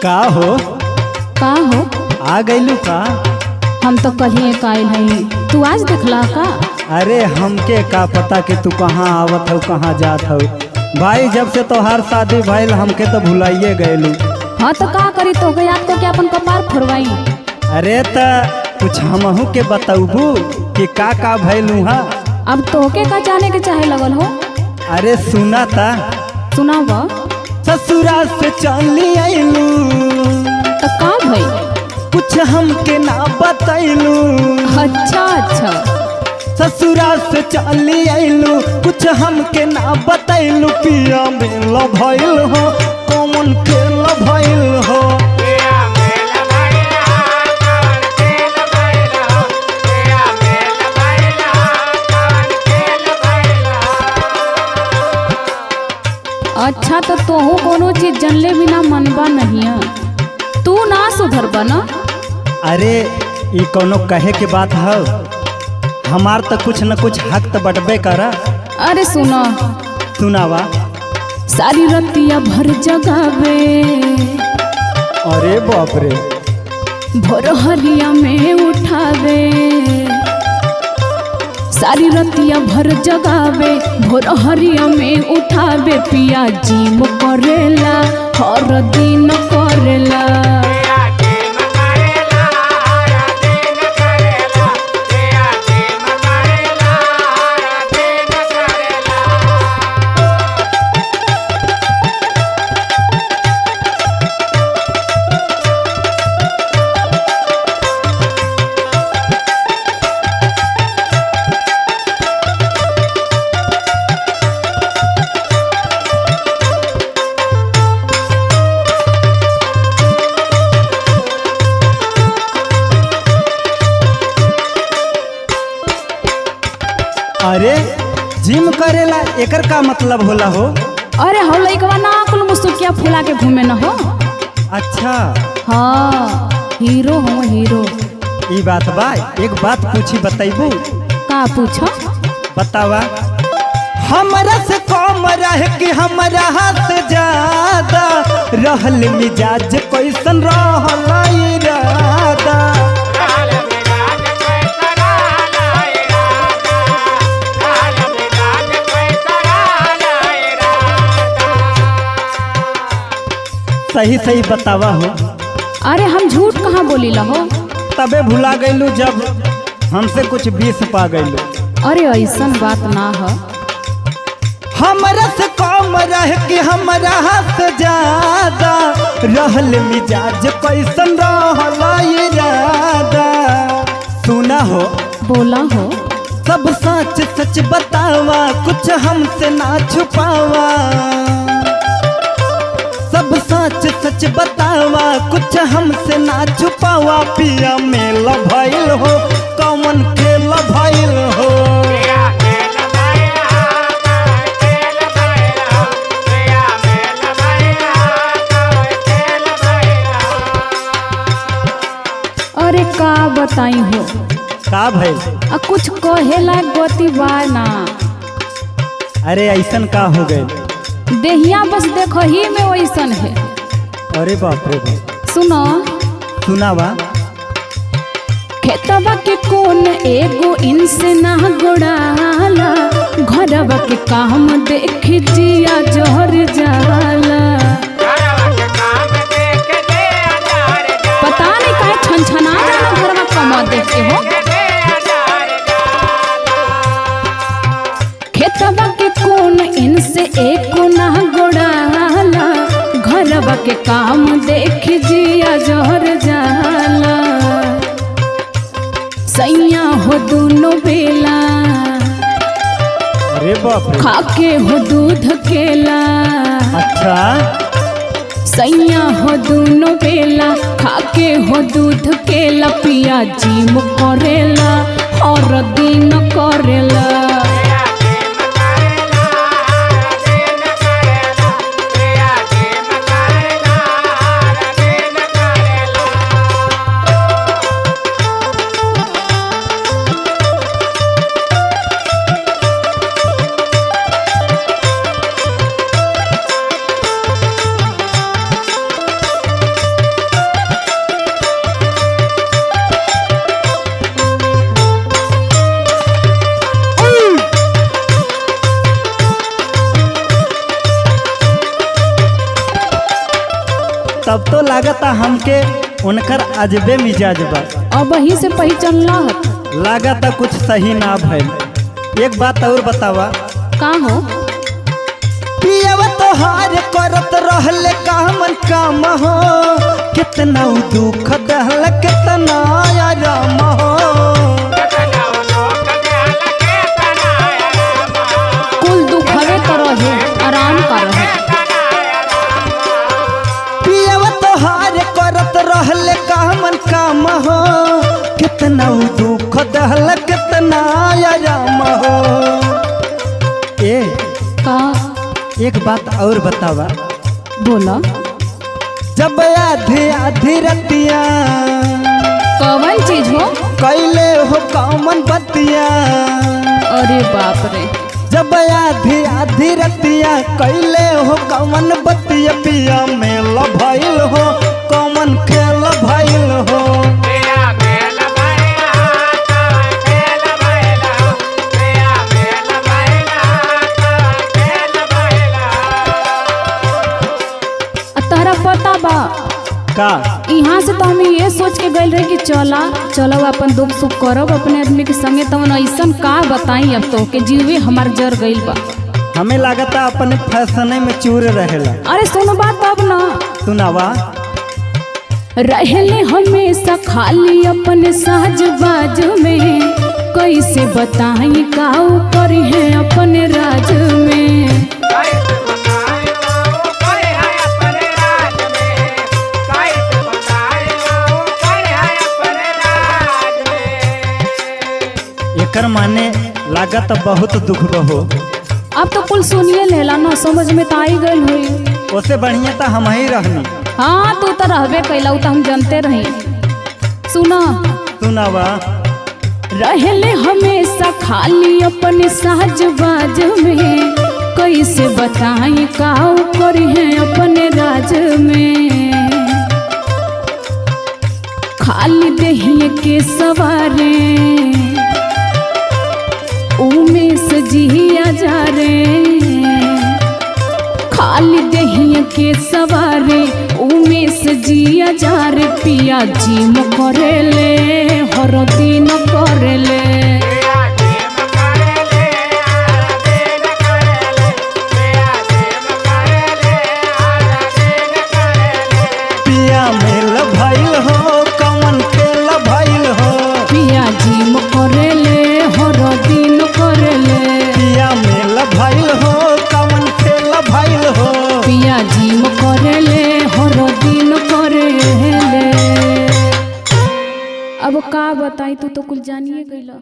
का हो का हो? आ गईलू का? हम तो कल ही एक आयल है, तू आज देखला का? अरे हमके का पता कि तू कहाँ आवत हो कहाँ जात हो। भाई जब से तोहार शादी भइल हमके तो भुलाइए गएलू। हाँ तो का करी, तो याद करके अपन कपार फोड़वाई। अरे त कुछ हमहू के बतौबू कि का भइलू हा। अब तोहके का जाने के चाहे लगल हो? अरे सुना था सुनाव। ससुराल से चली आइलू तो का भई? कुछ हमके ना बतैलू। अच्छा अच्छा। ससुराल से चली आइलू कुछ हमके ना बतैलू। पिया मेल भइल हो कौन खेल भइल हो। अच्छा तो तोहू कोनो चीज जनले बिना मनबा नहीं है, तू ना सुधर बना। अरे ये कोनो कहे के बात है, हमार तो कुछ न कुछ हक तो बटबे करा। अरे सुनो। सुनावा। सारी रतिया भर जगावे, अरे बाप रे। भोर हरिया में उठावे, सारी रतिया भर जगावे, भोर हरिया में उठावे। पिया जिम करेला हर दिन करेला। अरे जिम करेला एकर का मतलब होला हो? अरे हो लइकवा ना कुल मुसुकिया फुला के घूमे न हो। अच्छा हाँ हीरो हो हीरो। ई बात बा। एक बात पूछी बतैबू? का पूछो? बतावा। हमरा से कम रह कि हमरा हाथ ज्यादा रहल मिजाज कैसन रहल इरादा। सही सही बतावा हो। अरे हम झूठ कहाँ बोली हो? तबे भुला गईलू जब हमसे कुछ बीस पा गईलू। अरे ऐसन बात ना है। हमरा से कम रह कि हमरा हाथ ज्यादा रहल मिजाज कैसन रहल इरादा। सुना हो। बोला हो। सब सच सच बतावा कुछ हमसे ना छुपावा। सब सच सच बतावा कुछ हमसे ना छुपावा। पिया मेल भइल हो कौन खेल भइल हो। अरे का बताई हो? का भइल? कुछ कहेला गति बा ना। अरे ऐसन का हो गए? देहिया बस देखो ही में वैसन है। अरे बाप रे बाप। सुनो। सुनावा। खेतवा के कोन एगो इनसे ना गोड़ाला, घरवा के काम देख जिया जहर जाला। पता नहीं काहे छनछना जाला घरवा कमा देख के हो। खेतवा के कोन इनसे एको ना गोड़ाला, घरवा के काम देख जिया जहर जाला। सैया हो दोनों बेला, अरे बाप रे। खाके हो दूध केला। अच्छा। सैया हो दोनों बेला, खाके हो दूध केला। पिया जिम करेला हर दिन करेला। तब तो लागता हमके उनकर अजबे मिजाज बा। अब वही से पहचानला लागता कुछ सही ना भइल। एक बात और बतावा, का हो? पियवा तोहार करत रहले कामन काम हो, कितना उ दुख दहल कितना आराम हो। कुल दुख हवे तो रहे, आराम कर रहे। पियवा तोहार करत रहले कामन काम हो, कितना उ दुख दहल कितना आराम हो। ए का? एक बात और बतावा, बोला। जब आधी आधी रतिया कवन चीज हो? कैले हो कामन बतिया। अरे बाप रे। जब आधी आधी रतिया कैले हो कामन बतिया, पिया मेल भइल हो कामन खेल भइल हो। तहरा पता बा का? यहाँ से तो हमें ये सोच के गए रहे कि चलो अपन दुख सुख करब अपने आदमी के संगे। तो ऐसा का बताई अब तो के जीवे हमार जर गइल बा। हमें लागता अपने फैसने में चूर रहेला। अरे सुनो बात अब ना सुनावा। रहले हमेशा खाली अपने साज बाज में, कैसे बताई का ऊपर है अपने राज में। एकर माने लागत बहुत दुख बहो। अब तो कुल सुनिए लेला ना, समझ में तो आई गई हुई। उससे बढ़िया तो हम ही रहनी। हाँ तू तो रहबे कैला, तो हम जानते रही। सुना। सुनावा। रहले हमेशा खाली अपने साजबाज में, कैसे बताई का ऊपर है अपने राज में। खाली देहिए के सवारे उमेश जिया जा रे, खाली देहिए के सवारे उमेश जिया जा रे। पिया जिम करेले हर दिन करेले। पिया मेल भइल हो कमन खेल भइल हो। पिया जिम करेले हर दिन करेले। पिया मेल भइल हो कमन खेल भइल हो। पिया जिम करेले हर दिन करेले। अब का बताई, तू तो कुछ जानिए गइला।